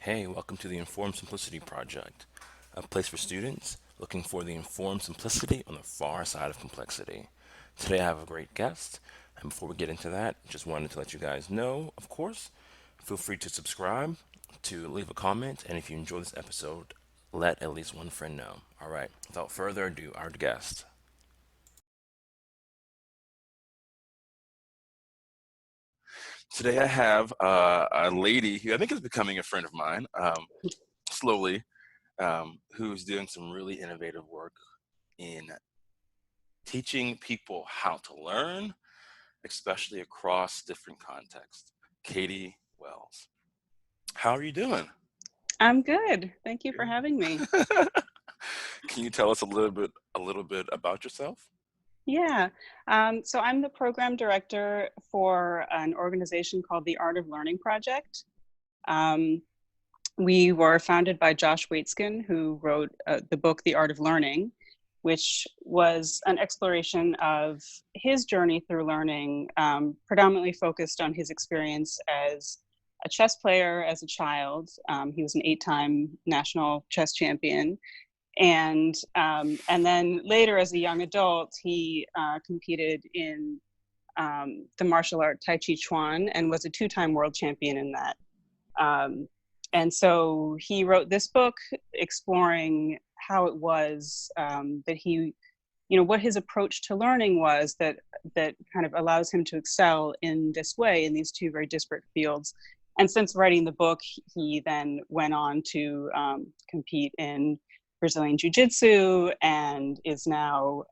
Hey, welcome to the Informed Simplicity Project, a place for students looking for the informed simplicity on the far side of complexity. Today I have a great guest, and before we get into that, just wanted to let you guys know, of course, feel free to subscribe, to leave a comment, and if you enjoy this episode, let at least one friend know. All right, without further ado, our guest. Today I have a lady who I think is becoming a friend of mine, slowly, who's doing some really innovative work in teaching people how to learn, especially across different contexts. Katy Wells, how are you doing? I'm good. Thank you for Good. having me. Can you tell us a little bit about yourself? Yeah. So I'm the program director for an organization called the Art of Learning Project. Um, we were founded by Josh Waitzkin, who wrote the book, The Art of Learning, which was an exploration of his journey through learning, predominantly focused on his experience as a chess player as a child. He was an 8-time national chess champion. And then later, as a young adult, he competed in the martial art Tai Chi Chuan and was a 2-time world champion in that. Um, and so he wrote this book exploring how it was that he, what his approach to learning was that kind of allows him to excel in this way in these two very disparate fields. And since writing the book, he then went on to compete in Brazilian Jiu-Jitsu and is now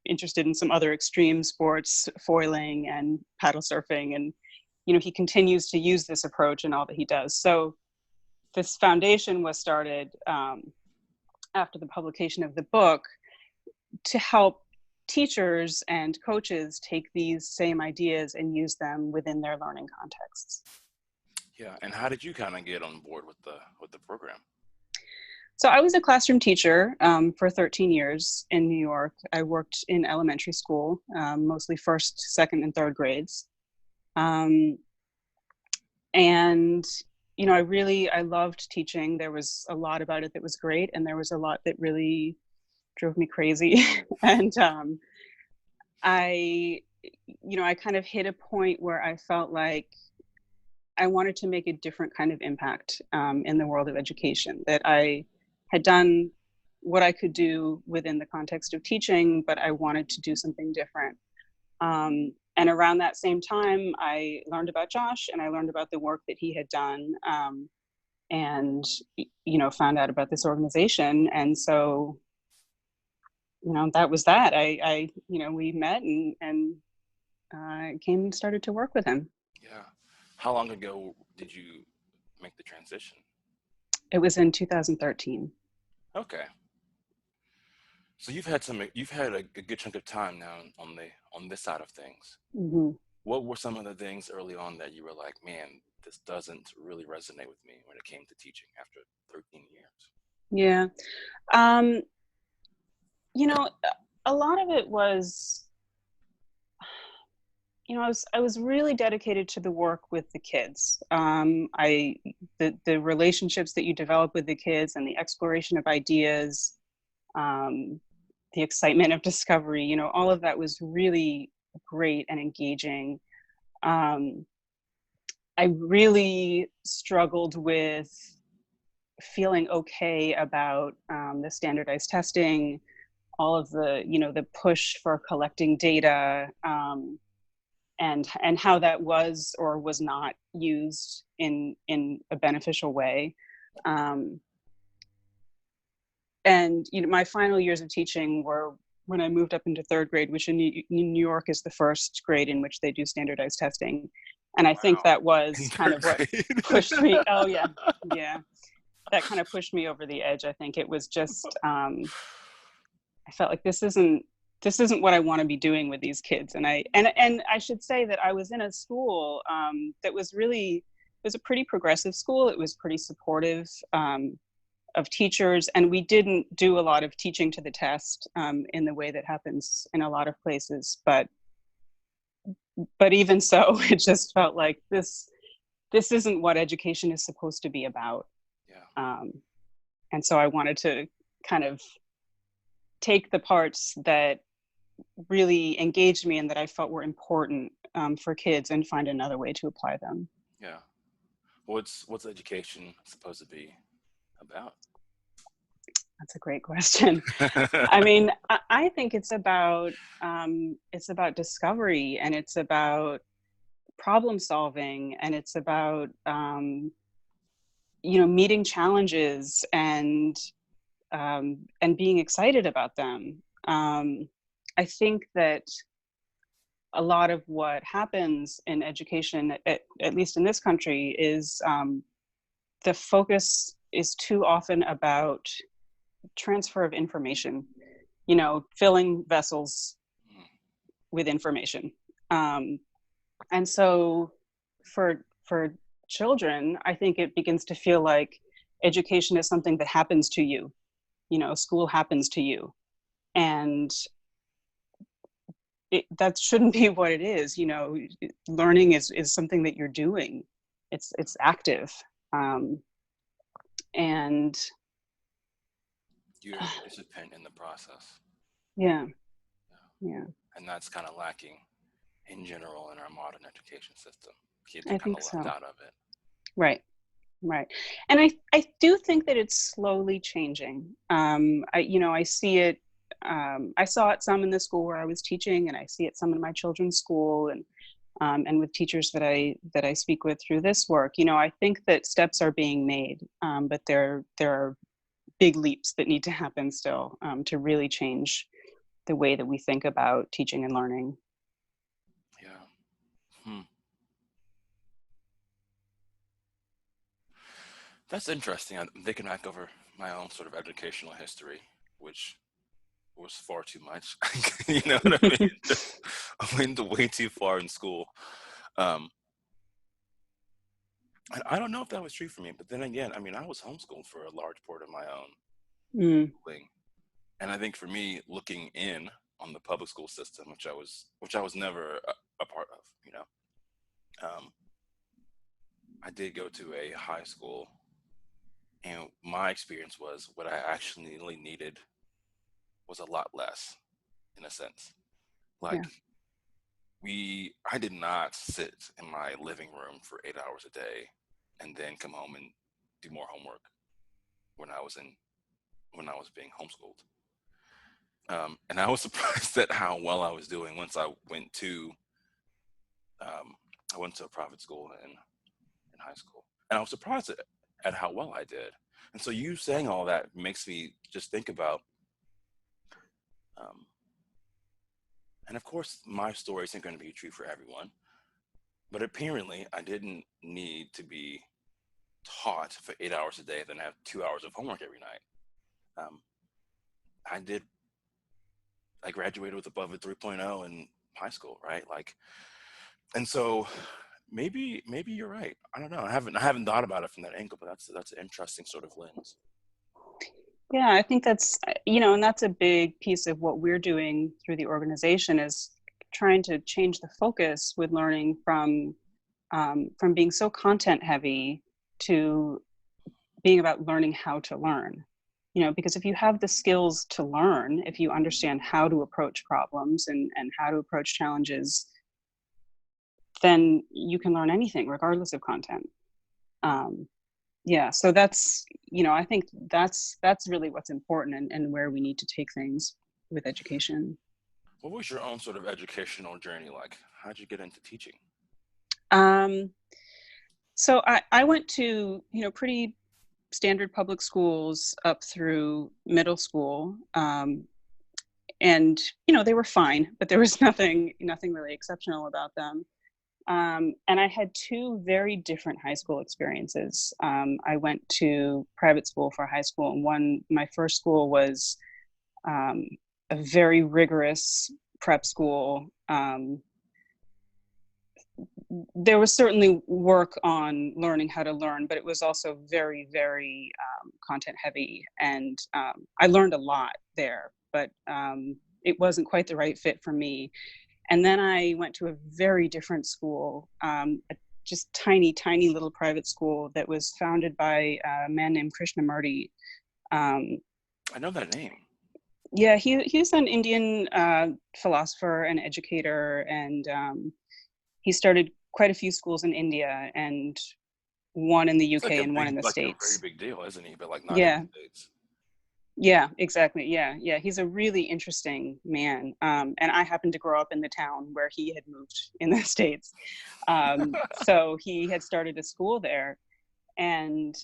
interested in some other extreme sports, foiling and paddle surfing. And, he continues to use this approach in all that he does. So this foundation was started after the publication of the book to help teachers and coaches take these same ideas and use them within their learning contexts. Yeah, and how did you kind of get on board with the program? So I was a classroom teacher for 13 years in New York. I worked in elementary school, mostly first, second, and third grades. Um, and I loved teaching. There was a lot about it that was great, and there was a lot that really drove me crazy. And I, I kind of hit a point where I felt like I wanted to make a different kind of impact in the world of education. That I had done what I could do within the context of teaching, but I wanted to do something different. And around that same time, I learned about Josh and I learned about the work that he had done, and found out about this organization. And so, that was that. We met and came and started to work with him. Yeah. How long ago did you make the transition? It was in 2013. Okay. So you've had a good chunk of time now on this side of things. Mm-hmm. What were some of the things early on that you were like, man, this doesn't really resonate with me when it came to teaching after 13 years? Yeah. Um, you know, a lot of it was, I was really dedicated to the work with the kids. The relationships that you develop with the kids and the exploration of ideas, um, the excitement of discovery, all of that was really great and engaging. Um, I really struggled with feeling okay about the standardized testing, all of the push for collecting data, and how that was or was not used in a beneficial way. Um, and my final years of teaching were when I moved up into third grade, which in New York is the first grade in which they do standardized testing. And I think Wow. that was In kind third of what grade. pushed me. Oh yeah, yeah. That kind of pushed me over the edge. I think it was just I felt like this isn't what I want to be doing with these kids. And I should say that I was in a school that was really, it was a pretty progressive school. It was pretty supportive of teachers, and we didn't do a lot of teaching to the test in the way that happens in a lot of places. But even so, it just felt like this isn't what education is supposed to be about. Yeah. Um, and so I wanted to kind of take the parts that really engaged me and that I felt were important for kids and find another way to apply them. Yeah. What's education supposed to be about? That's a great question. I mean, I think it's about discovery, and it's about problem solving, and it's about meeting challenges and being excited about them. I think that a lot of what happens in education, at least in this country, is the focus is too often about transfer of information, filling vessels with information. And so for children, I think it begins to feel like education is something that happens to you. School happens to you. And that shouldn't be what it is. Learning is something that you're doing. It's active. And You're a participant in the process. yeah, Yeah. yeah, And that's kind of lacking in general in our modern education system. Kids are I kind think of left so. out of it. Right. Right. And I do think that it's slowly changing. I see it. I saw it some in the school where I was teaching, and I see it some in my children's school, and with teachers that I speak with through this work. I think that steps are being made, but there are big leaps that need to happen still to really change the way that we think about teaching and learning. Yeah. Hmm. That's interesting. I'm thinking back over my own sort of educational history, which was far too much. You know what I mean? I went way too far in school. Um, and I don't know if that was true for me, but then again, I mean, I was homeschooled for a large part of my own Mm, schooling. And I think for me, looking in on the public school system, which I was never a part of, um, I did go to a high school, and my experience was what I actually really needed was a lot less, in a sense. yeah. Like I did not sit in my living room for 8 hours a day and then come home and do more homework when I was in when I was being homeschooled. And I was surprised at how well I was doing once um, I went to a private school in high school, and I was surprised at how well I did. And so you saying all that makes me just think about, um, and of course, my story isn't going to be true for everyone, but apparently, I didn't need to be taught for 8 hours a day, then have 2 hours of homework every night. Um, I did. I graduated with above a 3.0 in high school, right? Like, and so maybe you're right. I don't know. I haven't thought about it from that angle, but that's an interesting sort of lens. Yeah, I think that's, and that's a big piece of what we're doing through the organization is trying to change the focus with learning from being so content heavy to being about learning how to learn. Because if you have the skills to learn, if you understand how to approach problems and how to approach challenges, then you can learn anything regardless of content. Um, yeah, so that's, I think that's really what's important and where we need to take things with education. What was your own sort of educational journey like? How'd you get into teaching? Um, so I went to, pretty standard public schools up through middle school. And, they were fine, but there was nothing really exceptional about them. And I had two very different high school experiences. I went to private school for high school, and my first school was um, a very rigorous prep school. There was certainly work on learning how to learn, but it was also very, very content heavy. And I learned a lot there, but it wasn't quite the right fit for me. And then I went to a very different school, just tiny, tiny little private school that was founded by a man named Krishnamurti. Um, I know that name. yeah, he's an Indian philosopher and educator, and he started quite a few schools in India and one in the It's like UK a and one in the very States. big deal, isn't he? But like not in Yeah, the States. yeah, exactly. Yeah. He's a really interesting man. And I happened to grow up in the town where he had moved in the States. So he had started a school there, and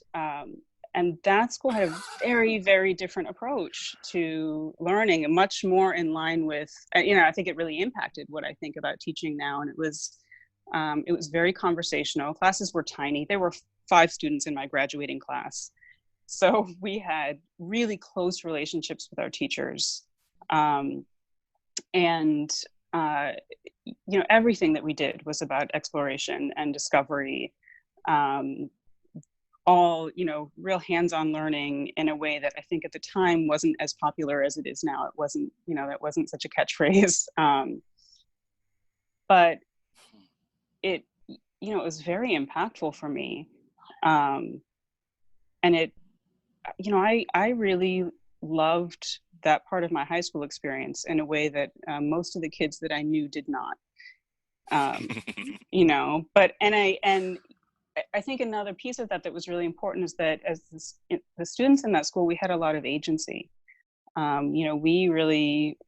that school had a very, very different approach to learning, and much more in line with, I think it really impacted what I think about teaching now. And it was very conversational. Classes were tiny. There were 5 students in my graduating class, so we had really close relationships with our teachers, and uh, everything that we did was about exploration and discovery. Um, all real hands-on learning in a way that I think at the time wasn't as popular as it is now. It wasn't, that wasn't such a catchphrase, but it it was very impactful for me, um, and it I really loved that part of my high school experience in a way that most of the kids that I knew did not. But I think another piece of that was really important is that as the students in that school, we had a lot of agency. We really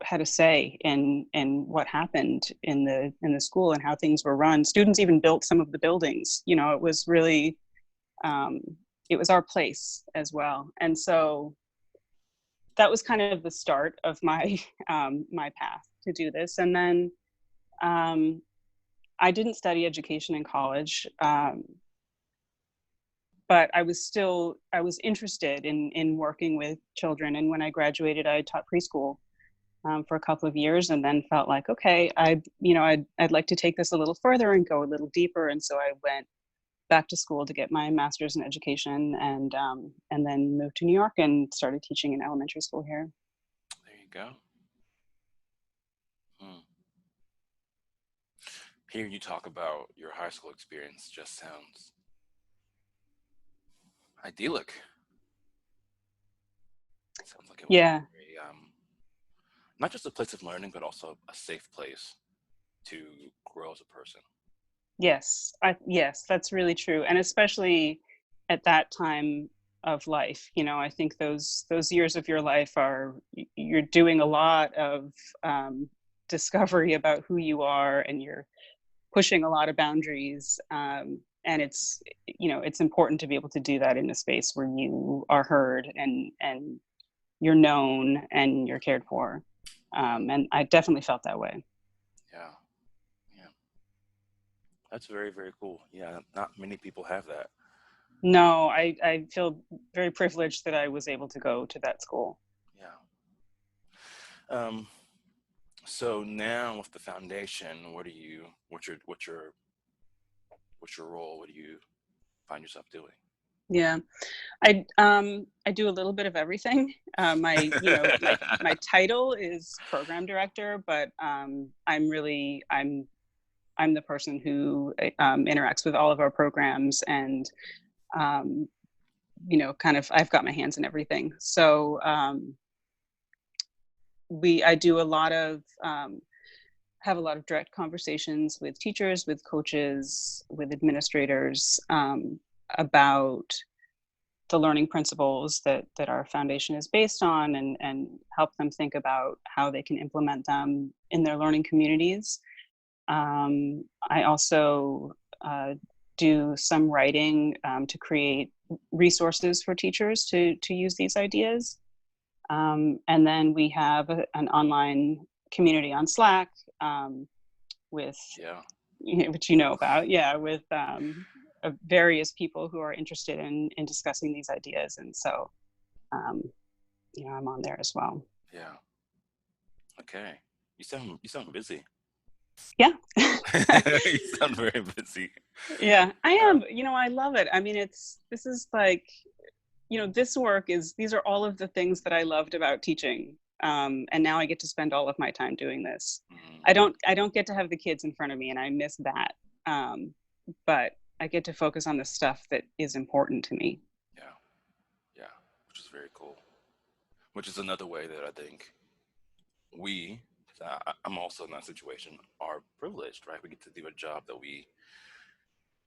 had a say in what happened in the school and how things were run. Students even built some of the buildings. It was really it was our place as well. And so that was kind of the start of my my path to do this. And then I didn't study education in college, but I was interested in working with children. And when I graduated, I taught preschool for a couple of years, and then felt like, okay, I'd like to take this a little further and go a little deeper. And so I went back to school to get my master's in education, and then moved to New York and started teaching in elementary school here. There you go. Hmm. Hearing you talk about your high school experience just sounds idyllic. It sounds like it was Yeah. very, not just a place of learning, but also a safe place to grow as a person. Yes. Yes, that's really true. And especially at that time of life, I think those years of your life you're doing a lot of discovery about who you are, and you're pushing a lot of boundaries. And it's important to be able to do that in a space where you are heard, and you're known and you're cared for. And I definitely felt that way. Yeah. Yeah. That's very, very cool. Yeah. Not many people have that. No, I feel very privileged that I was able to go to that school. Yeah. Um, so now with the foundation, what's your role? What do you find yourself doing? Yeah, I do a little bit of everything. My title is program director, but I'm the person who interacts with all of our programs, and um, kind of I've got my hands in everything. So I do a lot of have a lot of direct conversations with teachers, with coaches, with administrators, about the learning principles that our foundation is based on, and help them think about how they can implement them in their learning communities. I also do some writing to create resources for teachers to use these ideas. And then we have an online community on Slack, with, Yeah. which you know about, yeah, with various people who are interested in discussing these ideas. And so, um, I'm on there as well. Yeah. Okay. You sound busy. Yeah. You sound very busy. Yeah, I Uh, am. I love it. I mean, this is like, these are all of the things that I loved about teaching. And now I get to spend all of my time doing this. mm, I don't get to have the kids in front of me, and I miss that. but I get to focus on the stuff that is important to me. Yeah, yeah, which is very cool. Which is another way that I think we, 'cause I'm also in that situation, are privileged, right? We get to do a job that we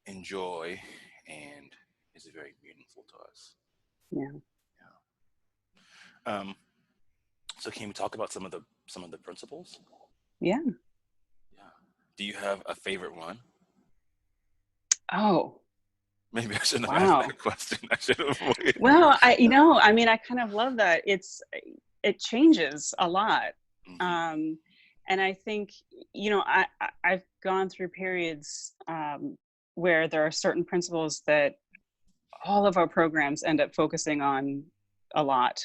enjoy and is very meaningful to us. Yeah. Yeah. So can we talk about some of the principles? Yeah. Yeah. Do you have a favorite one? Oh, Maybe I shouldn't have asked wow. that question. I should have waited. Well, I mean, I kind of love that. It changes a lot. Hmm. Um, and I think, I've gone through periods where there are certain principles that all of our programs end up focusing on a lot.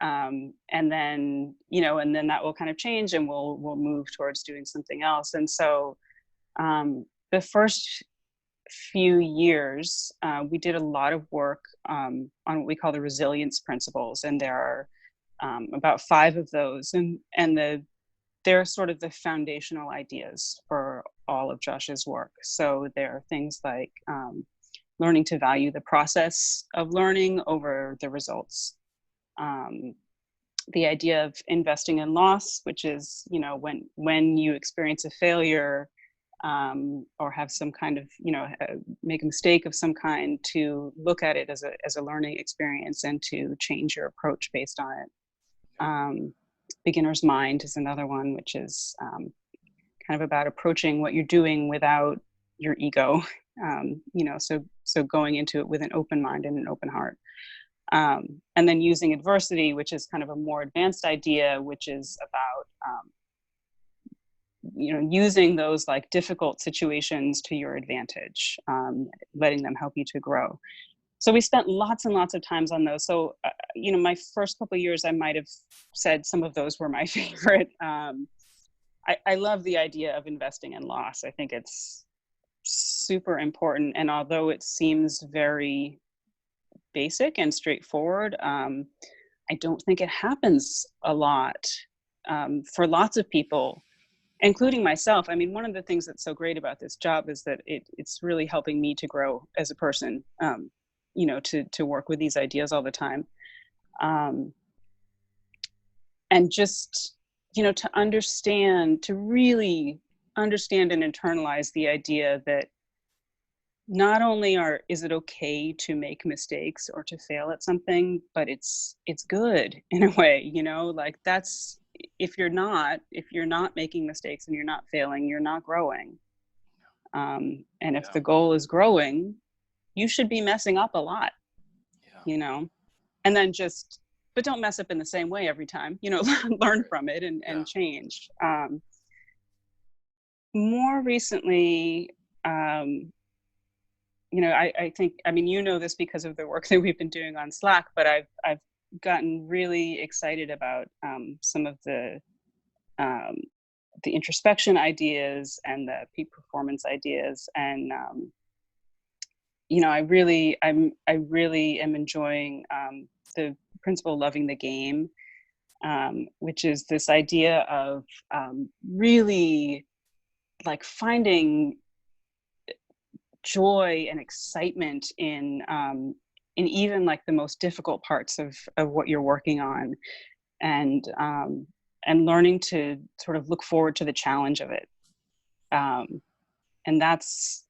And then that will kind of change and we'll move towards doing something else. And so the first few years, we did a lot of work on what we call the resilience principles, and there are about five of those, and they're sort of the foundational ideas for all of Josh's work. So there are things like learning to value the process of learning over the results. Um, the idea of investing in loss, which is, when you experience a failure, or have some kind of, make a mistake of some kind, to look at it as a learning experience and to change your approach based on it. Um, Beginner's mind is another one, which is kind of about approaching what you're doing without your ego. So going into it with an open mind and an open heart. And then using adversity, which is kind of a more advanced idea, which is about using those like difficult situations to your advantage, letting them help you to grow. So we spent lots and lots of times on those. So my first couple of years, I might have said some of those were my favorite. I love the idea of investing in loss. I think it's super important, and although it seems very basic and straightforward, I don't think it happens a lot for lots of people, including myself. I mean, one of the things that's so great about this job is that it's really helping me to grow as a person, to work with these ideas all the time. Um, and just, to really understand and internalize the idea that not only is it okay to make mistakes or to fail at something, but it's good in a way, like that's, if you're not making mistakes and you're not failing, you're not growing. And if Yeah. the goal is growing, you should be messing up a lot, Yeah. and then but don't mess up in the same way every time, learn Right. from it Yeah. and change. More recently, I think, I mean, this because of the work that we've been doing on Slack, but I've gotten really excited about some of um, the introspection ideas and the peak performance ideas, and I really am enjoying the principle loving the game, which is this idea of really like finding joy and excitement in even like the most difficult parts of what you're working on, and learning to sort of look forward to the challenge of it. Um, and that's,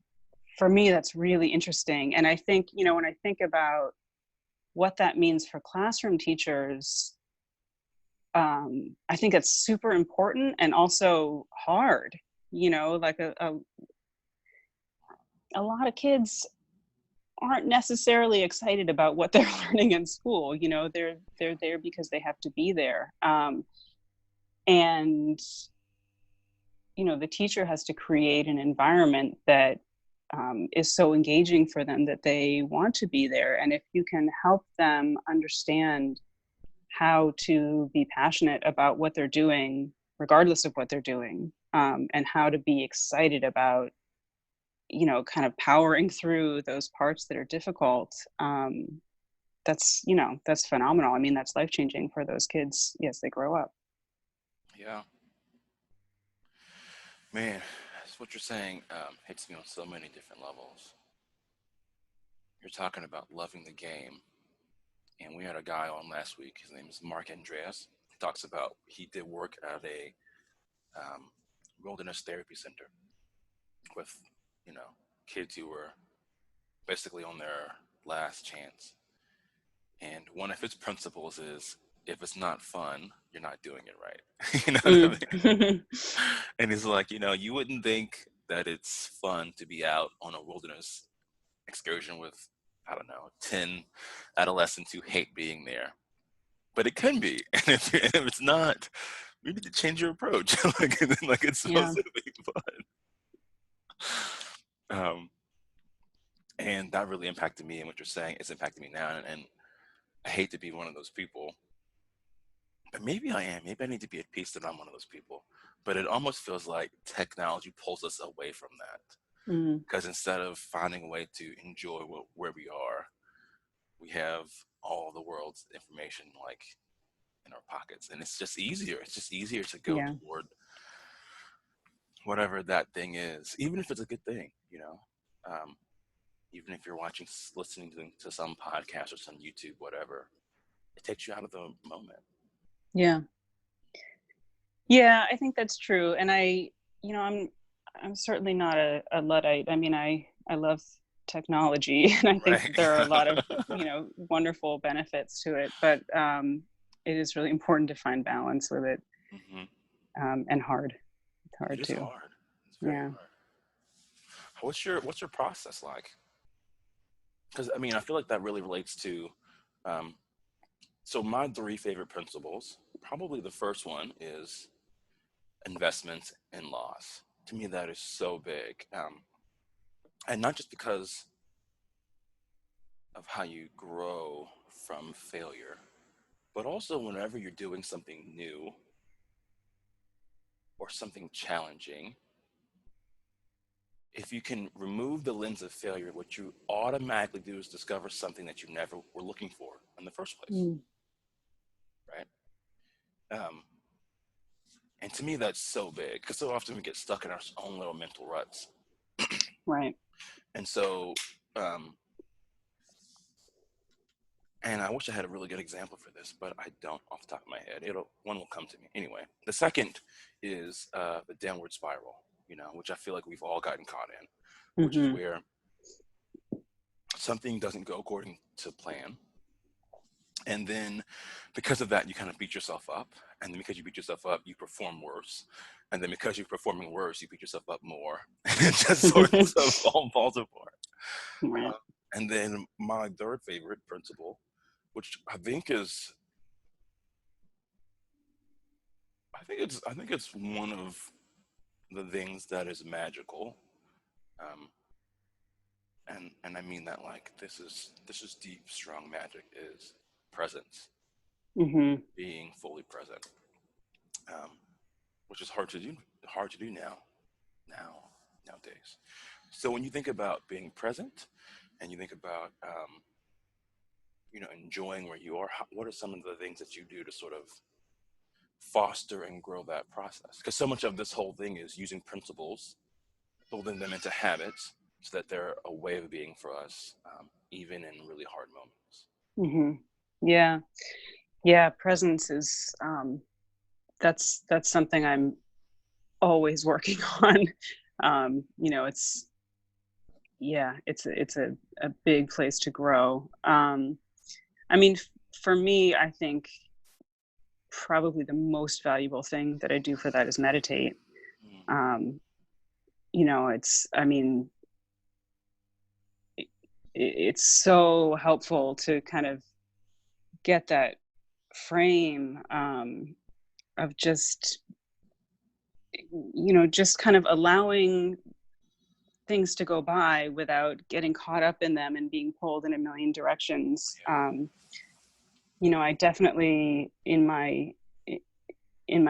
for me, that's really interesting. And I think, when I think about what that means for classroom teachers, I think it's super important and also hard. Like a lot of kids aren't necessarily excited about what they're learning in school. They're there because they have to be there. And the teacher has to create an environment that is so engaging for them that they want to be there. And if you can help them understand how to be passionate about what they're doing, regardless of what they're doing, and how to be excited about, kind of powering through those parts that are difficult, that's phenomenal. I mean, that's life changing for those kids as they grow up. Yeah. Man, it's what you're saying hits me on so many different levels. You're talking about loving the game, and we had a guy on last week. His name is Mark Andreas. He talks about he did work at a um, wilderness therapy center with, you know, kids who were basically on their last chance. And one of his principles is if it's not fun, you're not doing it right. You know what I Mm. mean? And he's like, you wouldn't think that it's fun to be out on a wilderness excursion with, I don't know, 10 adolescents who hate being there. But it can be. And if it's not, you need to change your approach. like it's Yeah. supposed to be fun. And that really impacted me. And what you're saying is impacting me now. And I hate to be one of those people, but maybe I am. Maybe I need to be at peace that I'm one of those people. But it almost feels like technology pulls us away from that. Mm. Because instead of finding a way to enjoy where we are, we have all the world's information like in our pockets. And it's just easier. It's just easier to go Yeah. toward whatever that thing is, even if it's a good thing. Um, Even if you're listening to some podcast or some YouTube, whatever, it takes you out of the moment. Yeah. Yeah, I think that's true. And I'm certainly not a Luddite. I mean, I love technology and I think Right. there are a lot of, wonderful benefits to it, but it is really important to find balance with it. Hmm. And hard. It's It hard is too. hard. It's very Yeah. hard. What's your process like? Because I mean, I feel like that really relates to. Um, so my three favorite principles. Probably the first one is investment in loss. To me, that is so big, and not just because of how you grow from failure, but also whenever you're doing something new or something challenging, if you can remove the lens of failure, what you automatically do is discover something that you never were looking for in the first place, Mm. right? Um, and to me, that's so big because so often we get stuck in our own little mental ruts. Right. And so, um, and I wish I had a really good example for this, but I don't off the top of my head. One will come to me anyway. The second is the downward spiral, which I feel like we've all gotten caught in, which is Mm-hmm. where something doesn't go according to plan. And then because of that, you kind of beat yourself up. And then because you beat yourself up, you perform worse. And then because you're performing worse, you beat yourself up more. And it just sort of all falls apart. Right. And then my third favorite principle, which I think it's one of the things that is magical. Um, and I mean that like this is deep, strong magic is presence, Mm-hmm. being fully present. Um, which is hard to do nowadays. So when you think about being present and you think about enjoying where you are, what are some of the things that you do to sort of foster and grow that process? Because so much of this whole thing is using principles, building them into habits, so that they're a way of being for us, even in really hard moments. Mm-hmm. Yeah. Yeah. Presence is that's something I'm always working on. It's it's a big place to grow. I mean, for me, I think probably the most valuable thing that I do for that is meditate. Mm, Um, I mean, it's so helpful to kind of get that frame of just kind of allowing things to go by without getting caught up in them and being pulled in a million directions. yeah. I definitely in my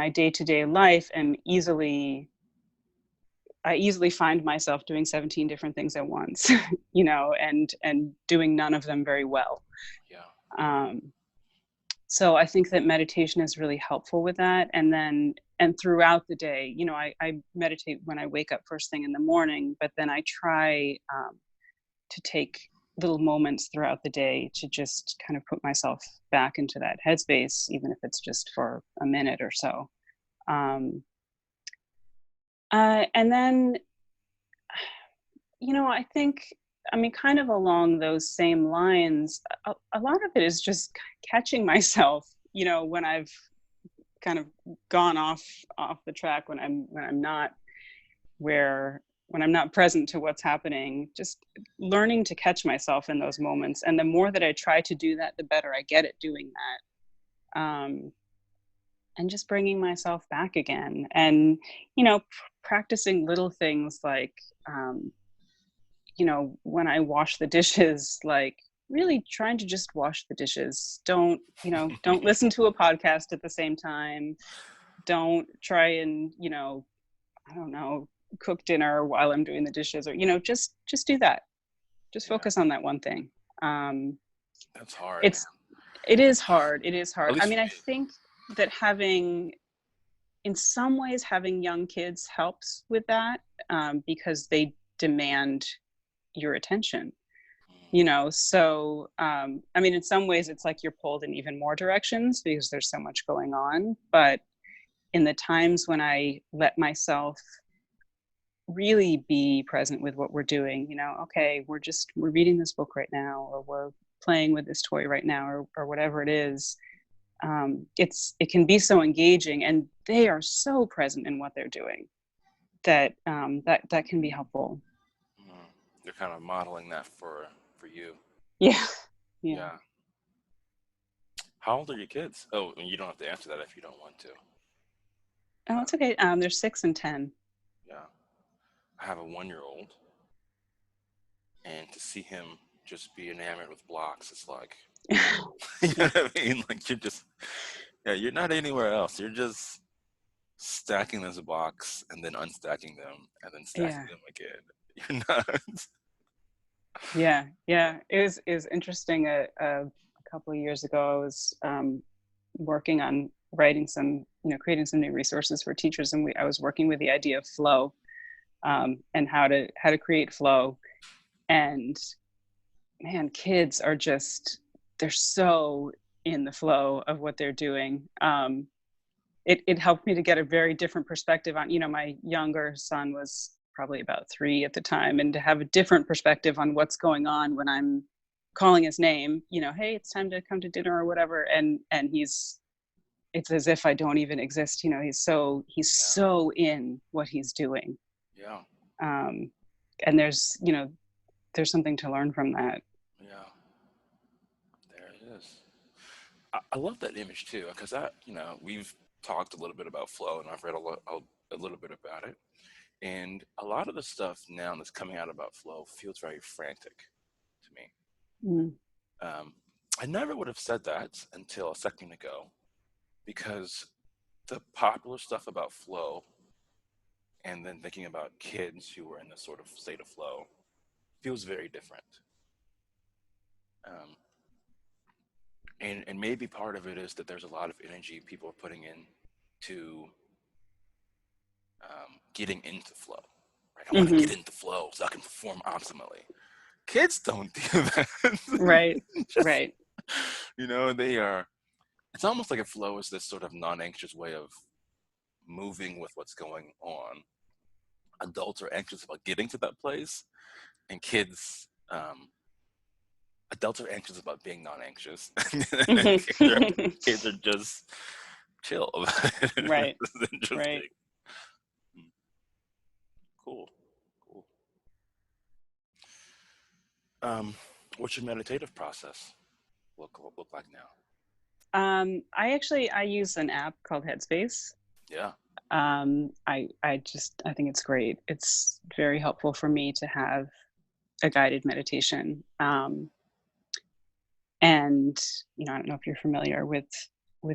day-to-day life I easily find myself doing 17 different things at once, and doing none of them very well. Yeah. Um, so I think that meditation is really helpful with that. And then, and throughout the day, I meditate when I wake up first thing in the morning, but then I try to take little moments throughout the day to just kind of put myself back into that headspace, even if it's just for a minute or so. Um, and then, I think, I mean, kind of along those same lines, a lot of it is just catching myself, when I've kind of gone off the track, when I'm not where when I'm not present to what's happening, just learning to catch myself in those moments. And the more that I try to do that, the better I get at doing that. And just bringing myself back again, and practicing little things like, when I wash the dishes, like really trying to just wash the dishes. Don't listen to a podcast at the same time. Don't try and, I don't know, cook dinner while I'm doing the dishes, or, just do that. Just Yeah, focus on that one thing. Um, that's hard. it's, it is hard. It is At hard. I least mean, for I me. think that in some ways, having young kids helps with that, because they demand your attention. So I mean, in some ways it's like you're pulled in even more directions because there's so much going on. But in the times when I let myself really be present with what we're doing, okay, we're reading this book right now, or we're playing with this toy right now, or whatever it is, it can be so engaging, and they are so present in what they're doing that that can be helpful. Mm. You're kind of modeling that for you. Yeah. Yeah. Yeah. How old are your kids? Oh, and you don't have to answer that if you don't want to. Oh, Uh, it's okay. They're 6 and 10. yeah. I have a 1-year-old, and to see him just be enamored with blocks, it's like, you know Yeah. what I mean? Like yeah, you're not anywhere else. You're just stacking this box and then unstacking them and then stacking Yeah. them again. You're not. Yeah. Yeah. It was interesting. A couple of years ago, I was working on writing some, creating some new resources for teachers, and I was working with the idea of flow, and how to create flow. And man, kids are just, they're so in the flow of what they're doing. It helped me to get a very different perspective on, my younger son was probably about 3 at the time, and to have a different perspective on what's going on when I'm calling his name, hey, it's time to come to dinner or whatever. And it's as if I don't even exist. He's Yeah. so in what he's doing. Yeah. Um, and there's something to learn from that. Yeah. There it is. I love that image too, because we've talked a little bit about flow, and I've read a little bit about it. And a lot of the stuff now that's coming out about flow feels very frantic to me. Mm. Um, I never would have said that until a second ago, because the popular stuff about flow and then thinking about kids who are in this sort of state of flow feels very different. Um, and maybe part of it is that there's a lot of energy people are putting in to getting into flow. Right? I want to Hmm. get into flow so I can perform optimally. Kids don't do that. Right. Just, Right. they are. It's almost like a flow is this sort of non-anxious way of moving with what's going on. Adults are anxious about getting to that place, and adults are anxious about being non-anxious, and Hmm. kids are just chill about it. Right. It's Right. interesting. Hmm. Cool, cool. Um, what's your meditative process look like now? I use an app called Headspace. Yeah. I think it's great. It's very helpful for me to have a guided meditation. And I don't know if you're familiar with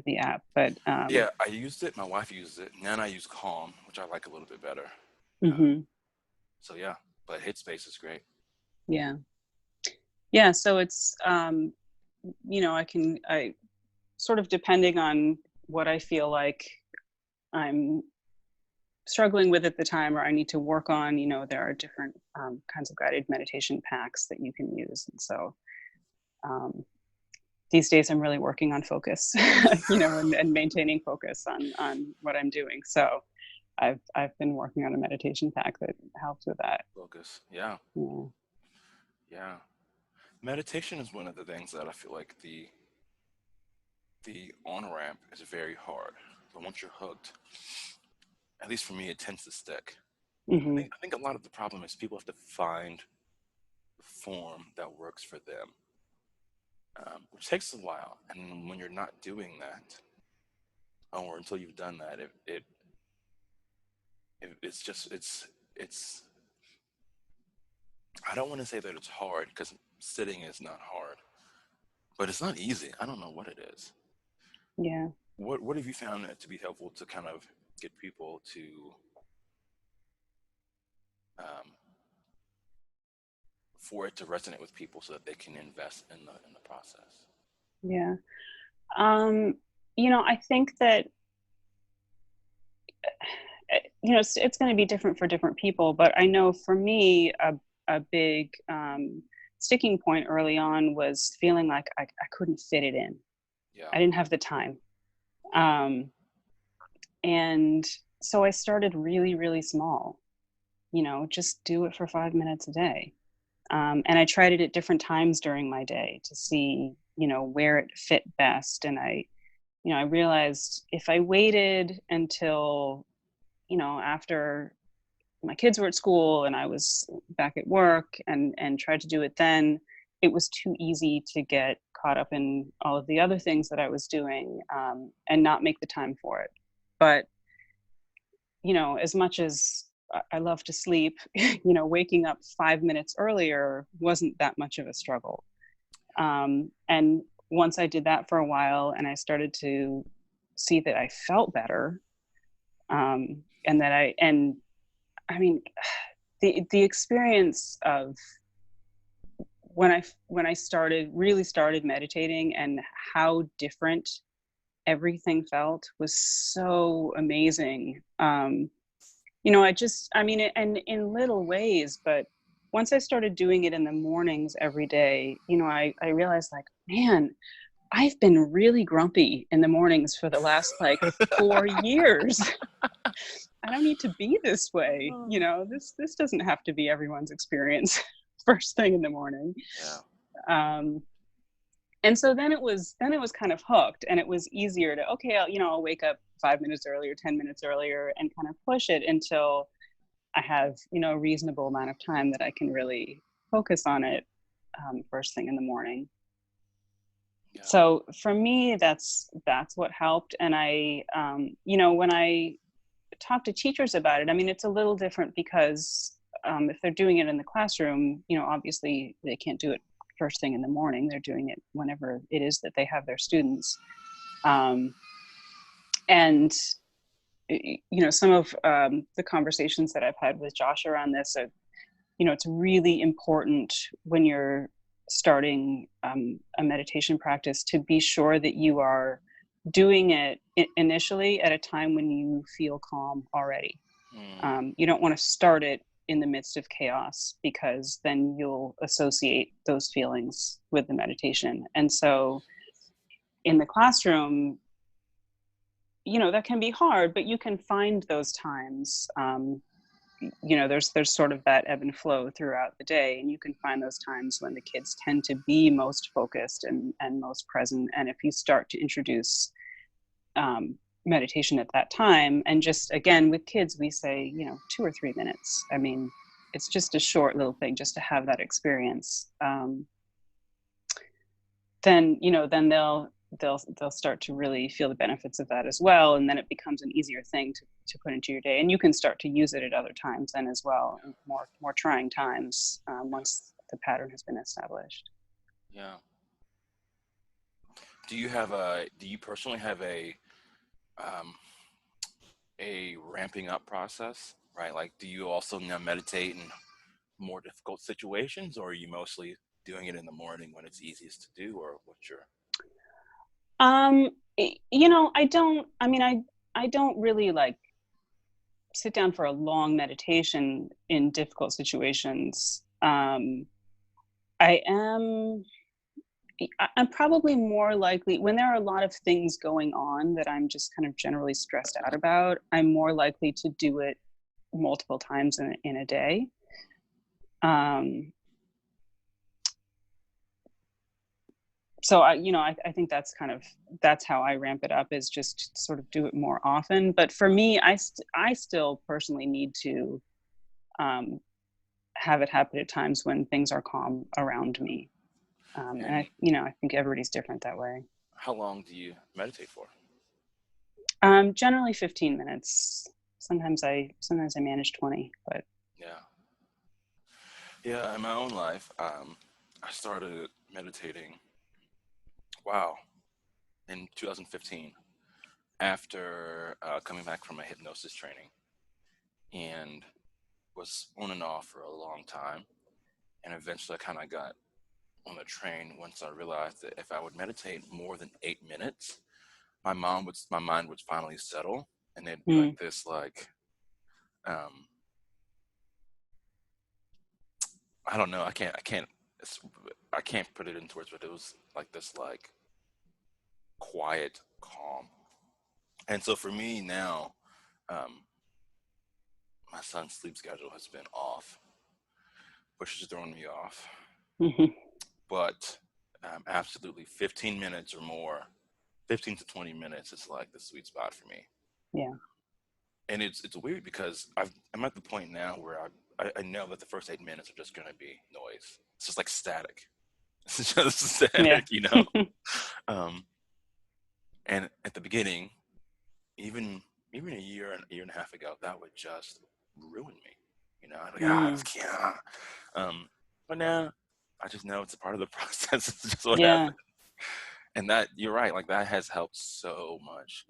the app, but Yeah, I used it. My wife uses it, and then I use Calm, which I like a little bit better. Uh, mhm, so yeah, but Headspace is great. yeah, yeah. So it's I sort of depending on what I feel like I'm struggling with at the time or I need to work on, there are different kinds of guided meditation packs that you can use. And so um, these days I'm really working on focus, and maintaining focus on what I'm doing. So I've been working on a meditation pack that helps with that. Focus. Yeah. Yeah. Yeah. Meditation is one of the things that I feel like the on ramp is very hard, but once you're hooked, at least for me, it tends to stick. Hmm. I think a lot of the problem is people have to find the form that works for them, which takes a while. And when you're not doing that, or until you've done that, it's just it's. I don't want to say that it's hard because sitting is not hard, but it's not easy. I don't know what it is. Yeah. What have you found it to be helpful to kind of get people to um, for it to resonate with people so that they can invest in the process? Yeah. Um, I think that it's going to be different for different people, but I know for me, a big sticking point early on was feeling like I couldn't fit it in. Yeah. I didn't have the time. Um, and so I started really, really small, just do it for 5 minutes a day. And I tried it at different times during my day to see, where it fit best. And I realized if I waited until, after my kids were at school and I was back at work and tried to do it then, it was too easy to get caught up in all of the other things that I was doing, and not make the time for it. But as much as I love to sleep, waking up 5 minutes earlier wasn't that much of a struggle. And once I did that for a while and I started to see that I felt better, and that I mean, the experience of when I started meditating and how different everything felt was so amazing. And in little ways, but once I started doing it in the mornings every day, I realized like, man, I've been really grumpy in the mornings for the last like 4 years. I don't need to be this way. This doesn't have to be everyone's experience first thing in the morning. Yeah. Um, and so then it was kind of hooked, and it was easier to, okay, I'll wake up 5 minutes earlier, 10 minutes earlier, and kind of push it until I have a reasonable amount of time that I can really focus on it, first thing in the morning. Yeah. So for me, that's what helped. And when I talk to teachers about it, I mean, it's a little different because if they're doing it in the classroom, obviously they can't do it first thing in the morning. They're doing it whenever it is that they have their students. Um, and some of the conversations that I've had with Josh around this are, it's really important when you're starting a meditation practice to be sure that you are doing it initially at a time when you feel calm already. You don't want to start it in the midst of chaos, because then you'll associate those feelings with the meditation. And so in the classroom, that can be hard, but you can find those times. There's sort of that ebb and flow throughout the day, and you can find those times when the kids tend to be most focused and most present. And if you start to introduce meditation at that time, and just again with kids, we say 2 or 3 minutes. I mean, it's just a short little thing just to have that experience. Then they'll start to really feel the benefits of that as well, and then it becomes an easier thing to put into your day, and you can start to use it at other times then as well, more trying times, once the pattern has been established. Yeah. Do you personally have um, a ramping up process, right? Like, do you also now meditate in more difficult situations, or are you mostly doing it in the morning when it's easiest to do, or what's your? I don't really like sit down for a long meditation in difficult situations. I am I'm probably more likely when there are a lot of things going on that I'm just kind of generally stressed out about. I'm more likely to do it multiple times in a day. Um, so I think that's how I ramp it up, is just sort of do it more often. But for me, I still personally need to um, have it happen at times when things are calm around me. And And I think everybody's different that way. how long do you meditate for? Generally 15 minutes. Sometimes I manage 20, but Yeah. Yeah, in my own life, I started meditating, wow, in 2015 after coming back from a hypnosis training, and was on and off for a long time. And eventually I kind of got on the train once I realized that if I would meditate more than 8 minutes, my mind would finally settle, and it'd be like mm, this, like, um, I don't know, it's, I can't put it into words, but it was like this, like, quiet calm. And so for me now, um, my son's sleep schedule has been off, which is throwing me off. hmm But absolutely 15 minutes or more, 15 to 20 minutes is like the sweet spot for me. yeah, And it's weird because I'm at the point now where I know that the first 8 minutes are just going to be noise. It's just like static. It's just yeah, static, you know? Um, and at the beginning, even even a year and a half ago, that would just ruin me. You know, I'd be like, I mm, just can't. But now I just know it's a part of the process. It's just what yeah, happens. And that, you're right, like that has helped so much.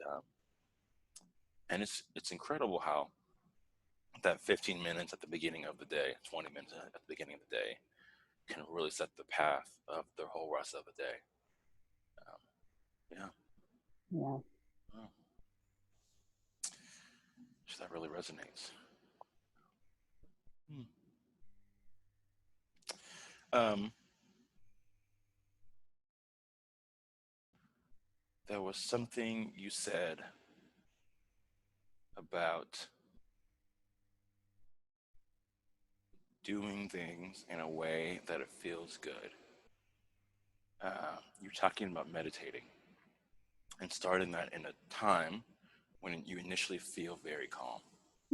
And it's incredible how that 15 minutes at the beginning of the day, 20 minutes at the beginning of the day, can really set the path of the whole rest of the day. Um, yeah, yeah. oh, so that really resonates. Hmm. Um, there was something you said about doing things in a way that it feels good. You're talking about meditating and starting that in a time when you initially feel very calm.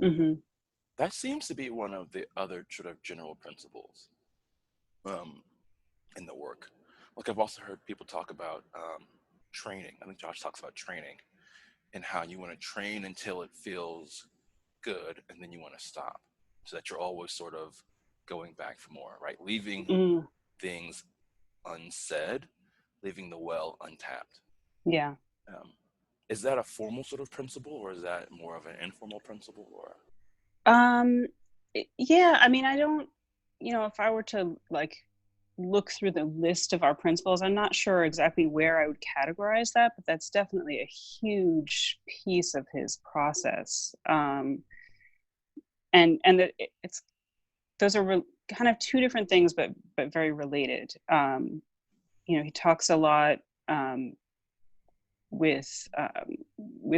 hmm That seems to be one of the other sort of general principles um, in the work. Like I've also heard people talk about training. I think Josh talks about training and how you want to train until it feels good and then you want to stop so that you're always sort of going back for more, right? Leaving mm, things unsaid, leaving the well untapped. yeah. Um, is that a formal sort of principle, or is that more of an informal principle? Or Um, yeah, I mean, I don't, if I were to like look through the list of our principles, I'm not sure exactly where I would categorize that, but that's definitely a huge piece of his process. And it's those are kind of two different things, but very related. He talks a lot um, with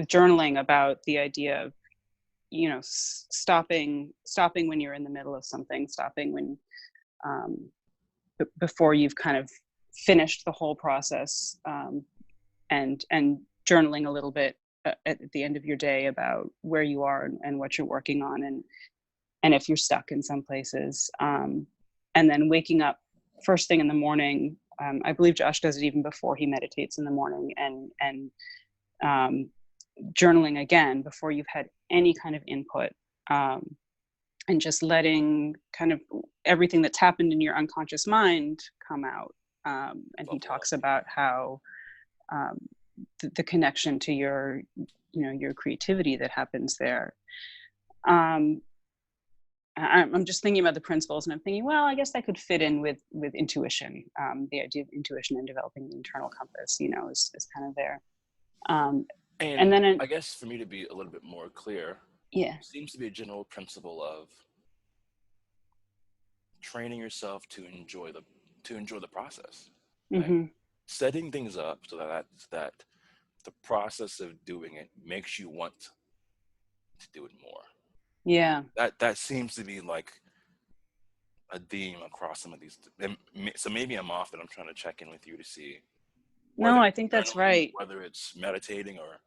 journaling about the idea of stopping when you're in the middle of something, stopping when um, before you've kind of finished the whole process, and journaling a little bit at the end of your day about where you are and what you're working on, and if you're stuck in some places, and then waking up first thing in the morning. I believe Josh does it even before he meditates in the morning, and um, journaling again before you've had any kind of input, um, and just letting kind of everything that's happened in your unconscious mind come out. And he bubble up? talks about how um, the connection to your creativity that happens there. Um, I'm just thinking about the principles, and I'm thinking, well, I guess that could fit in with intuition. The idea of intuition and developing the internal compass, is kind of there. Um, and And then, I guess for me to be a little bit more clear, yeah. seems to be a general principle of training yourself to enjoy the process, right? Hmm. Setting things up so that the process of doing it makes you want to do it more. Yeah. That seems to be like a theme across some of these. So maybe I'm off, and I'm trying to check in with you to see No, whether I it's think that's journaling, right. whether it's meditating, or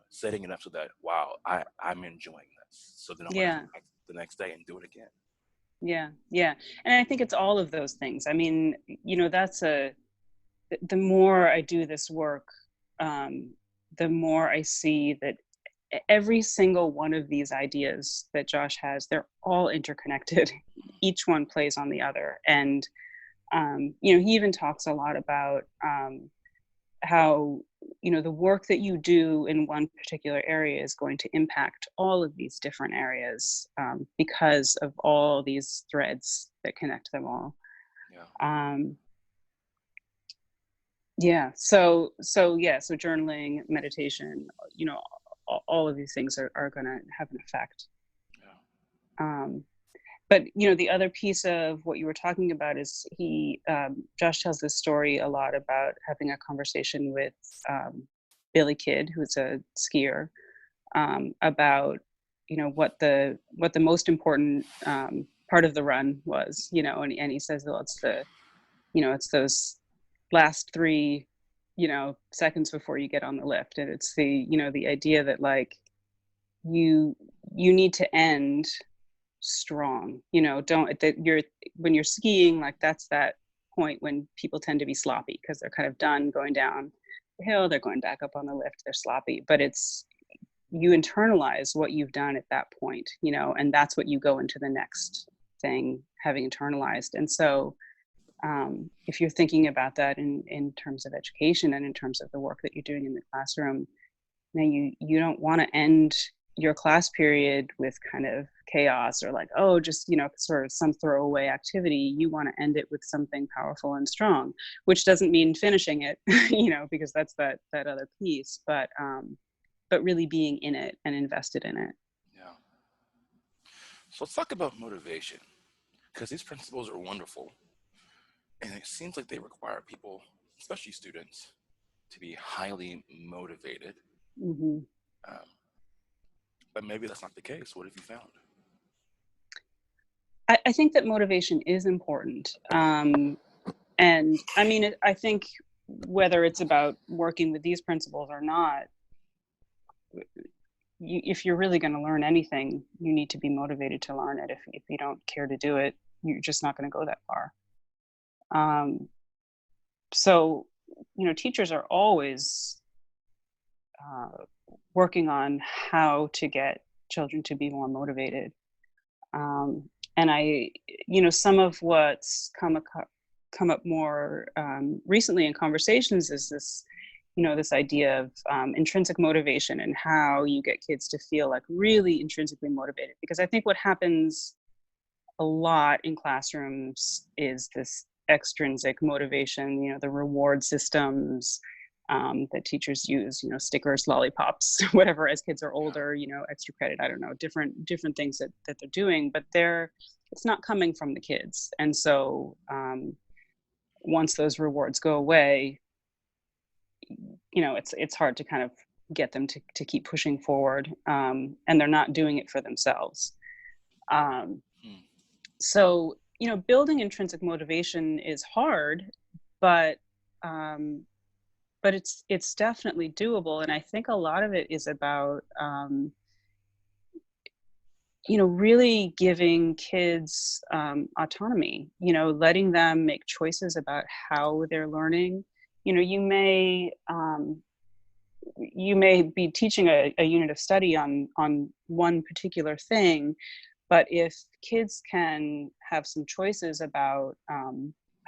setting it up so that wow, I'm enjoying this. So then I want to Yeah. come back the next day and do it again. Yeah. Yeah. And I think it's all of those things. I mean, that's the more I do this work, um, the more I see that every single one of these ideas that Josh has, they're all interconnected. Each one plays on the other. And, he even talks a lot about how, the work that you do in one particular area is going to impact all of these different areas, because of all these threads that connect them all. Yeah. Um, yeah. So journaling, meditation, all of these things are going to have an effect. Yeah. Um, but the other piece of what you were talking about is Josh tells this story a lot about having a conversation with Billy Kidd, who's a skier, about what the most important part of the run was, and he says, well, it's those last 3 seconds before you get on the lift, and it's the idea that, like, you you need to end strong. Don't that you're When you're skiing, like, that's that point when people tend to be sloppy because they're kind of done going down the hill, they're going back up on the lift, they're sloppy, but it's you internalize what you've done at that point, and that's what you go into the next thing having internalized. And so, if you're thinking about that in terms of education and in terms of the work that you're doing in the classroom, now you don't want to end your class period with kind of chaos, or like, oh, just sort of some throwaway activity. You want to end it with something powerful and strong, which doesn't mean finishing it, because that's that other piece, but really being in it and invested in it. Yeah. So let's talk about motivation, because these principles are wonderful, and it seems like they require people, especially students, to be highly motivated. Hmm. Um, but maybe that's not the case. What have you found? I think that motivation is important. And I mean, I think whether it's about working with these principles or not, if you're really going to learn anything, you need to be motivated to learn it. If you don't care to do it, you're just not going to go that far. Um, so, teachers are always uh, working on how to get children to be more motivated. And some of what's come up more recently in conversations is this idea of intrinsic motivation, and how you get kids to feel like really intrinsically motivated. Because I think what happens a lot in classrooms is this extrinsic motivation, the reward systems that teachers use, stickers, lollipops, whatever, as kids are Yeah. older, extra credit, I don't know, different things that they're doing, but it's not coming from the kids. And so once those rewards go away, it's hard to kind of get them to keep pushing forward, and they're not doing it for themselves. Um, Hmm. so building intrinsic motivation is hard, but um, it's definitely doable. And I think a lot of it is about really giving kids autonomy, letting them make choices about how they're learning. You may be teaching a unit of study on one particular thing, but if kids can have some choices about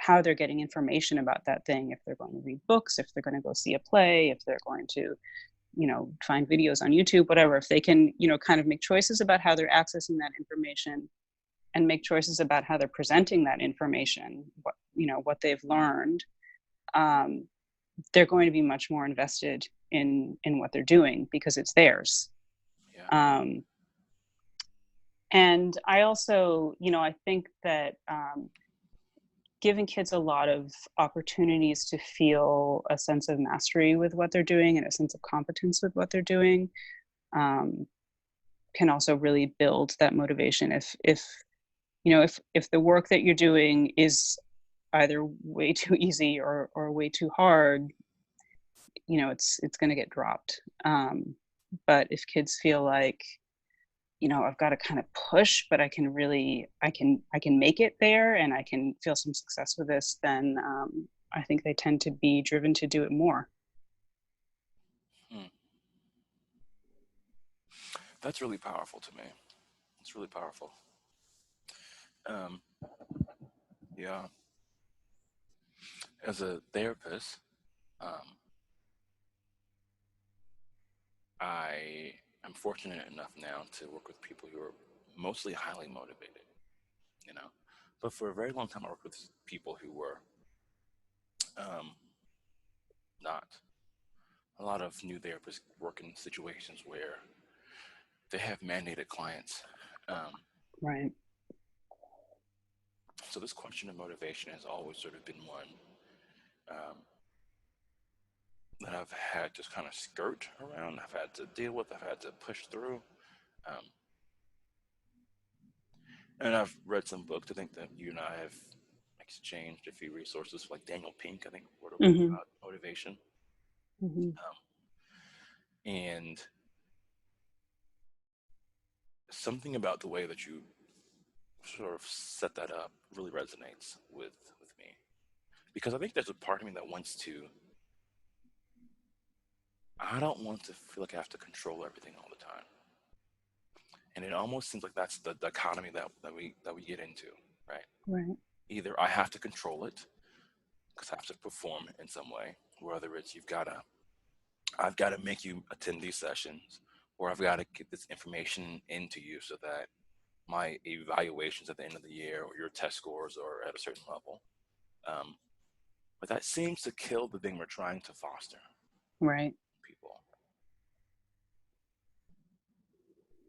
how they're getting information about that thing, if they're going to read books, if they're going to go see a play, if they're going to find videos on YouTube, whatever, if they can, kind of make choices about how they're accessing that information and make choices about how they're presenting that information, what they've learned, they're going to be much more invested in what they're doing because it's theirs. Yeah. And I also, I think that giving kids a lot of opportunities to feel a sense of mastery with what they're doing and a sense of competence with what they're doing can also really build that motivation. If the work that you're doing is either way too easy or way too hard, it's going to get dropped. But if kids feel like, I've got to kind of push, but I can make it there and I can feel some success with this, then I think they tend to be driven to do it more. That's really powerful to me. It's really powerful. Um, yeah. As a therapist, um, I am fortunate enough now to work with people who are mostly highly motivated, you know. But for a very long time, I worked with people who were um, not. A lot of new therapists work in situations where they have mandated clients. Um, Right. so this question of motivation has always sort of been one um, that I've had to kind of skirt around. I've had to deal with. I've had to push through. Um, and I've read some books. I think that you and I have exchanged a few resources, like Daniel Pink, I think, wrote a book Mm-hmm. about motivation. Mm-hmm. And something about the way that you sort of set that up really resonates with me. Because I think there's a part of me that wants to, I don't want to feel like I have to control everything all the time. And it almost seems like that's the dichotomy that we get into, right? Right. Either I have to control it because I have to perform in some way, whether it's I've got to make you attend these sessions, or I've got to get this information into you so that my evaluations at the end of the year or your test scores are at a certain level. Um, but that seems to kill the thing we're trying to foster Right. in people.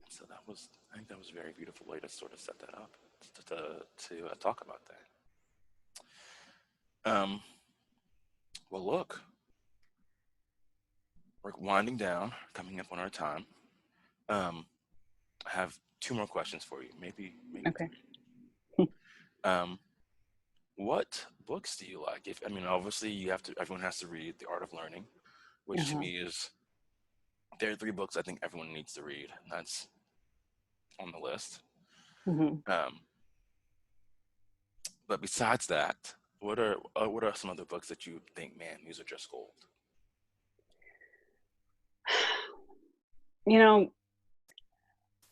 And so I think that was a very beautiful way to sort of set that up to talk about that. Well, look, we're winding down, coming up on our time. Um, I have two more questions for you, maybe Okay. three. Um, what books do you like? Obviously, everyone has to read The Art of Learning, which to Uh-huh. me is there are three books I think everyone needs to read. And that's on the list. Mm-hmm. Um, but besides that, what are some other books that you think, man, these are just gold? You know,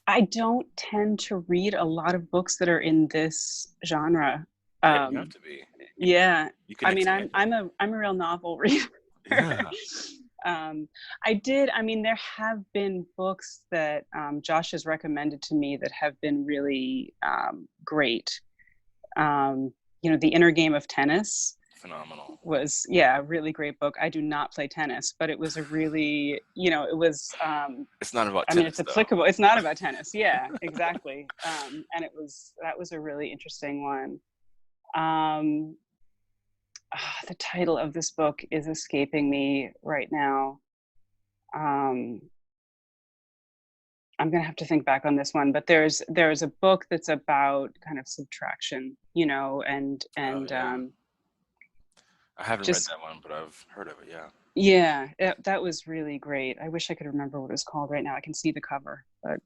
I don't tend to read a lot of books that are in this genre. Yeah, you have to be. You, Yeah. you can I mean, expand it. I'm a real novel reader. Yeah. um, there have been books that Josh has recommended to me that have been really great. The Inner Game of Tennis Phenomenal. was, yeah, a really great book. I do not play tennis, but it was a really, it was, It's not about it's tennis though. applicable. It's not about tennis. Yeah, exactly. And that was a really interesting one. Um, the title of this book is escaping me right now. Um, I'm gonna have to think back on this one, but there's a book that's about kind of subtraction, Oh yeah. I haven't read just that one, but I've heard of it. Yeah. yeah, that was really great. I wish I could remember what it was called right now. I can see the cover, but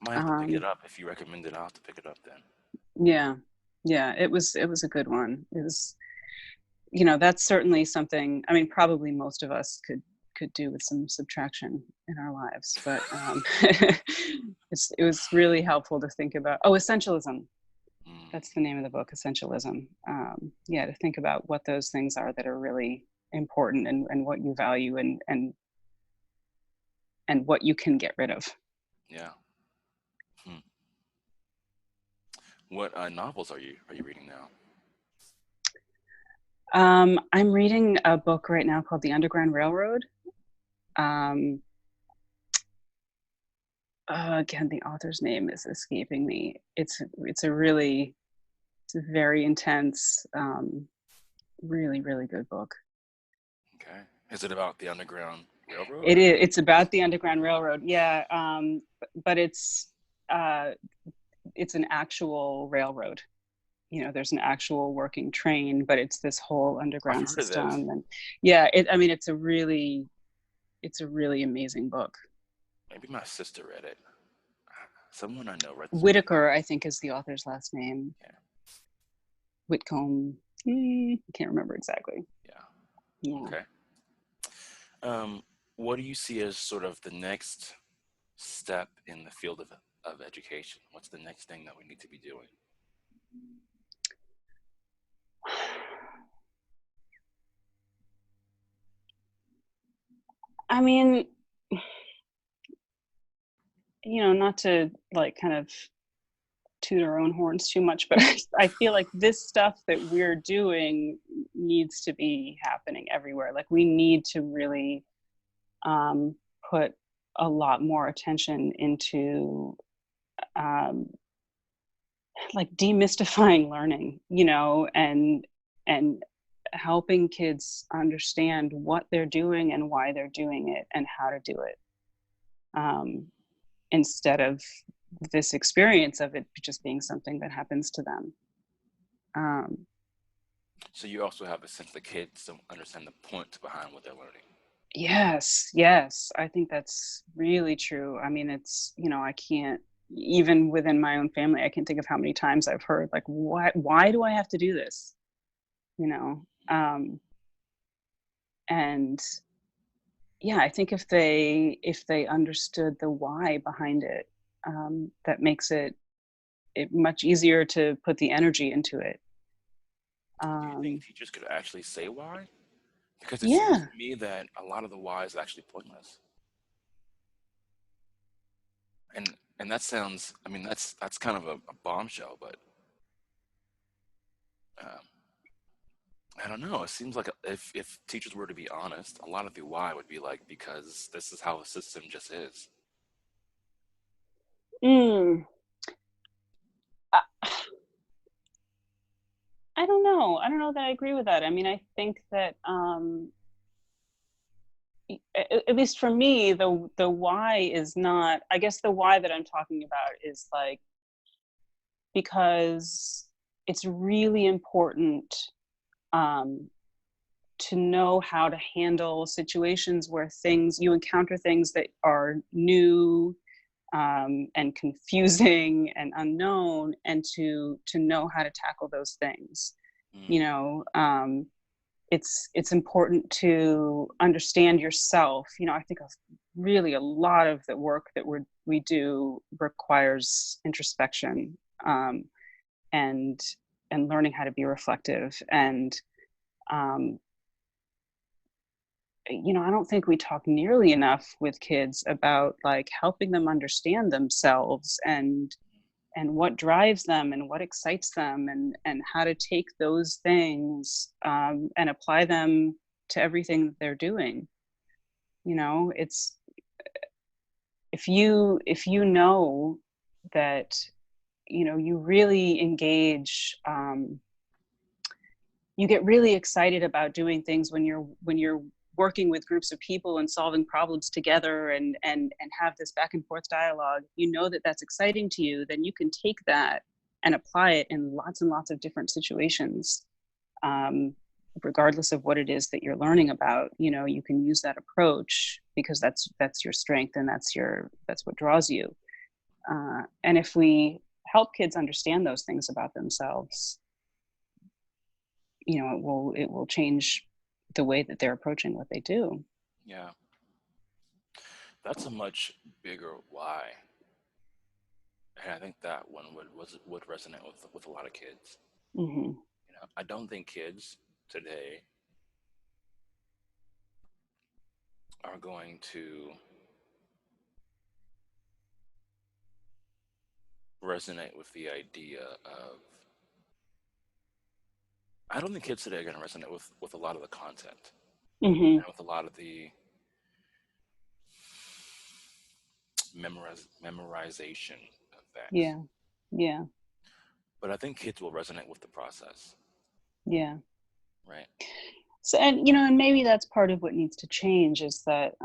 Might have to pick it um, up if you recommend it. I'll have to pick it up then. yeah, yeah, it was a good one. It was, that's certainly something. I mean, probably most of us could do with some subtraction in our lives, but it was really helpful to think about. Oh, essentialism. Mm, That's the name of the book, Essentialism. Yeah, to think about what those things are that are really important and what you value and and what you can get rid of. Yeah. Hmm. What novels are you reading now? I'm reading a book right now called The Underground Railroad. Um, Again, the author's name is escaping me. It's a very intense, really, really good book. Okay. Is it about the Underground Railroad It or? is. It's about the Underground Railroad. Yeah, but uh, it's an actual railroad. You know, there's an actual working train, but it's this whole I've underground heard of this. system. And yeah, I mean, it's a really amazing book. Maybe my sister read it. Someone I know read this book. Whitaker, I think, is the author's last name. Yeah. Whitcomb. I can't remember exactly. Yeah. Yeah. Okay. Um, what do you see as sort of the next step in the field of education? What's the next thing that we need to be doing? I mean, not to like kind of toot our own horns too much, but I feel like this stuff that we're doing needs to be happening everywhere. Like we need to really um, put a lot more attention into um, like demystifying learning, and helping kids understand what they're doing and why they're doing it and how to do it, instead of this experience of it just being something that happens to them. Um, So you also have a sense that kids don't understand the point behind what they're learning. yes, yes, I think that's really true. I mean, I can't, even within my own family, I can't think of how many times I've heard like, why do I have to do this? You know, and yeah, I think if they understood the why behind it, that makes it much easier to put the energy into it. Do you think Um, teachers could actually say why? Because it seems yeah. to me that a lot of the why is actually pointless. And that sounds, I mean, that's kind of a bombshell, but um, I don't know. It seems like if teachers were to be honest, a lot of the why would be like because this is how the system just is. Mm, I, I don't know. I don't know that I agree with that. I mean, I think that at least for me, the why is not. I guess the why that I'm talking about is like because it's really important um, to know how to handle situations where things you encounter things that are new, and confusing and unknown, and to know how to tackle those things. Mm, You know, it's important to understand yourself. I think really a lot of the work that we do requires introspection, and learning how to be reflective. And um, I don't think we talk nearly enough with kids about like helping them understand themselves and what drives them and what excites them, and how to take those things, and apply them to everything that they're doing. It's if you know that you really engage, you get really excited about doing things when you're working with groups of people and solving problems together, and have this back and forth dialogue. That that's exciting to you, then you can take that and apply it in lots and lots of different situations, um, regardless of what it is that you're learning about. You can use that approach because that's your strength, and that's what draws you. And if we help kids understand those things about themselves, it will change the way that they're approaching what they do. yeah, that's a much bigger why, and I think that one would resonate with a lot of kids. Hmm. I don't think kids today are going to resonate with the idea of, I don't think kids today are going to resonate with a lot of the content Hmm. and with a lot of the memorization of things. Yeah. Yeah. But I think kids will resonate with the process, Yeah. right? So, and and maybe that's part of what needs to change is that,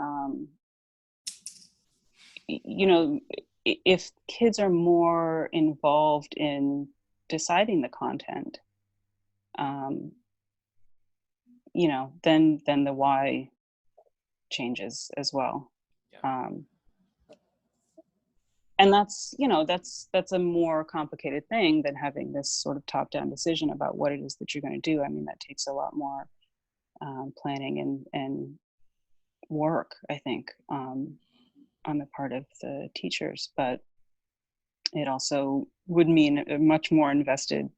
you know, if kids are more involved in deciding the content, um, then the why changes as well. Yeah. Um, and that's a more complicated thing than having this sort of top-down decision about what it is that you're going to do. I mean, that takes a lot more planning and work, I think, on the part of the teachers. But it also would mean a much more invested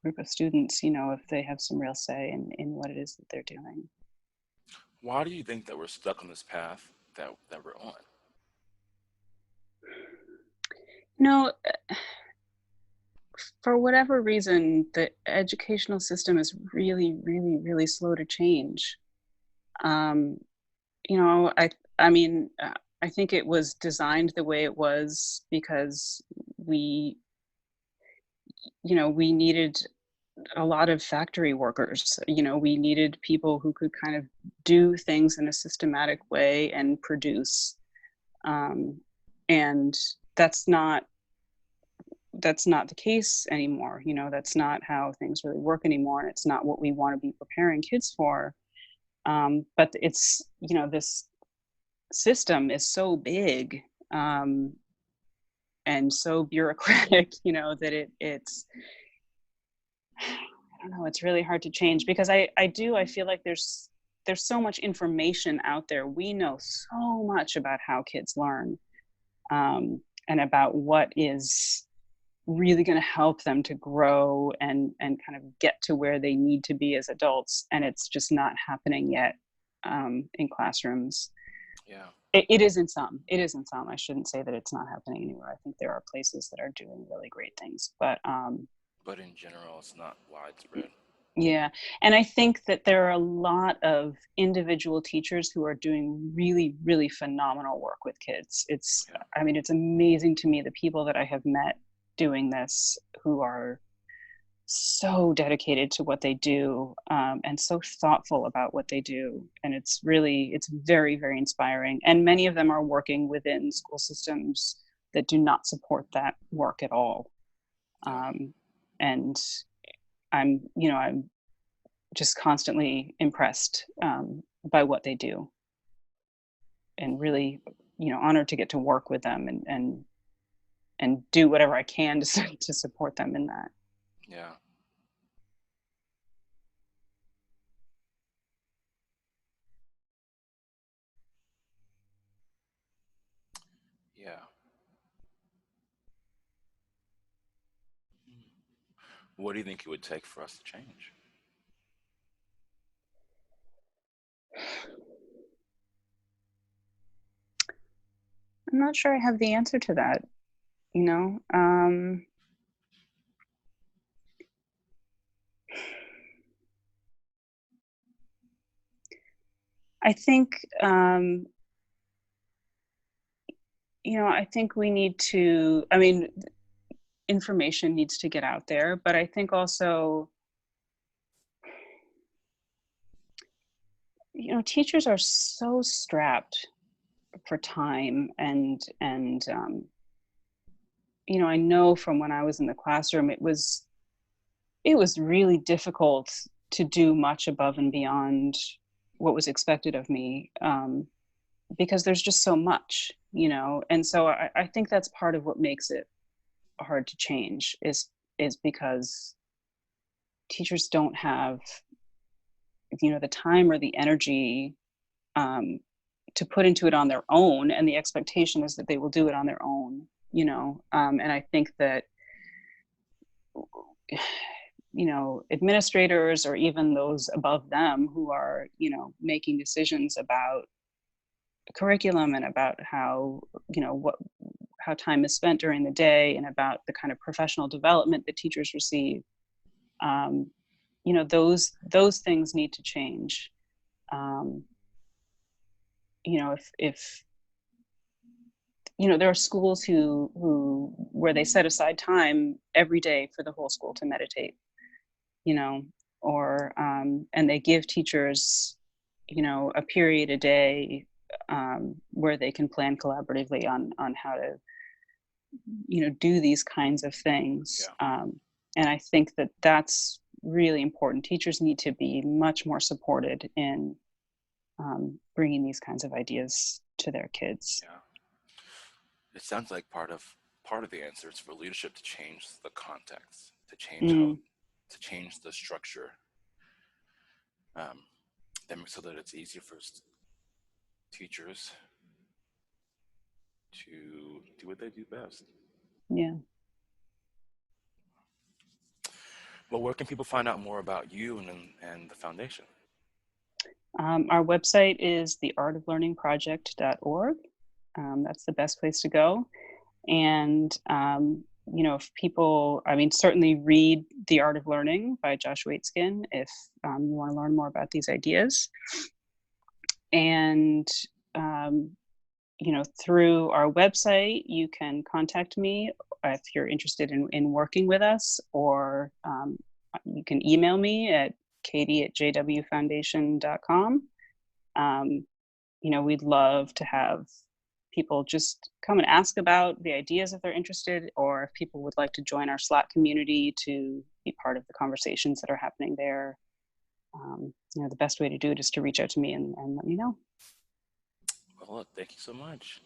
group of students, if they have some real say in what it is that they're doing. Why do you think that we're stuck on this path that we're on? No, for whatever reason, the educational system is really, really, really slow to change. Um, you know, I I mean, I think it was designed the way it was because we, we needed a lot of factory workers. We needed people who could kind of do things in a systematic way and produce. Um, and that's not that's not the case anymore. That's not how things really work anymore, and it's not what we want to be preparing kids for. But it's this system is so big, and so bureaucratic, that it's I don't know, it's really hard to change because I feel like there's so much information out there. We know so much about how kids learn, and about what is really going to help them to grow and kind of get to where they need to be as adults, and it's just not happening yet, in classrooms. Yeah. It is in some. I shouldn't say that it's not happening anywhere. I think there are places that are doing really great things, but But in general, it's not widespread. yeah. And I think that there are a lot of individual teachers who are doing really, really phenomenal work with kids. Yeah. I mean, it's amazing to me the people that I have met doing this who are so dedicated to what they do, and so thoughtful about what they do. And it's very, very inspiring. And many of them are working within school systems that do not support that work at all. Yeah. And I'm just constantly impressed, by what they do, and really, honored to get to work with them and do whatever I can to support them in that. Yeah. Yeah. What do you think it would take for us to change? I'm not sure I have the answer to that. You know, I think, I think we need to. I mean, information needs to get out there, but I think also, teachers are so strapped for time, and I know from when I was in the classroom, it was really difficult to do much above and beyond what was expected of me, because there's just so much, and so I think that's part of what makes it hard to change is because teachers don't have the time or the energy, um, to put into it on their own, and the expectation is that they will do it on their own, and I think that administrators or even those above them who are making decisions about curriculum and about how, how time is spent during the day and about the kind of professional development that teachers receive. um, those things need to change. um, if there are schools who where they set aside time every day for the whole school to meditate, you know or and they give teachers a period a day where they can plan collaboratively on how to do these kinds of things. Yeah. And I think that that's really important. Teachers need to be much more supported in bringing these kinds of ideas to their kids. Yeah. It sounds like part of the answer is for leadership to change the context, to change how Mm, to change the structure, um, so that it's easier for teachers to do what they do best. yeah. Well, where can people find out more about you and the foundation? Our website is theartoflearningproject.org. That's the best place to go. And, if people, certainly read The Art of Learning by Josh Waitzkin if you want to learn more about these ideas. And, through our website, you can contact me if you're interested in working with us, or you can email me at katy@jwfoundation.com. We'd love to have people just come and ask about the ideas if they're interested, or if people would like to join our Slack community to be part of the conversations that are happening there. The best way to do it is to reach out to me and let me know. Well, look, thank you so much.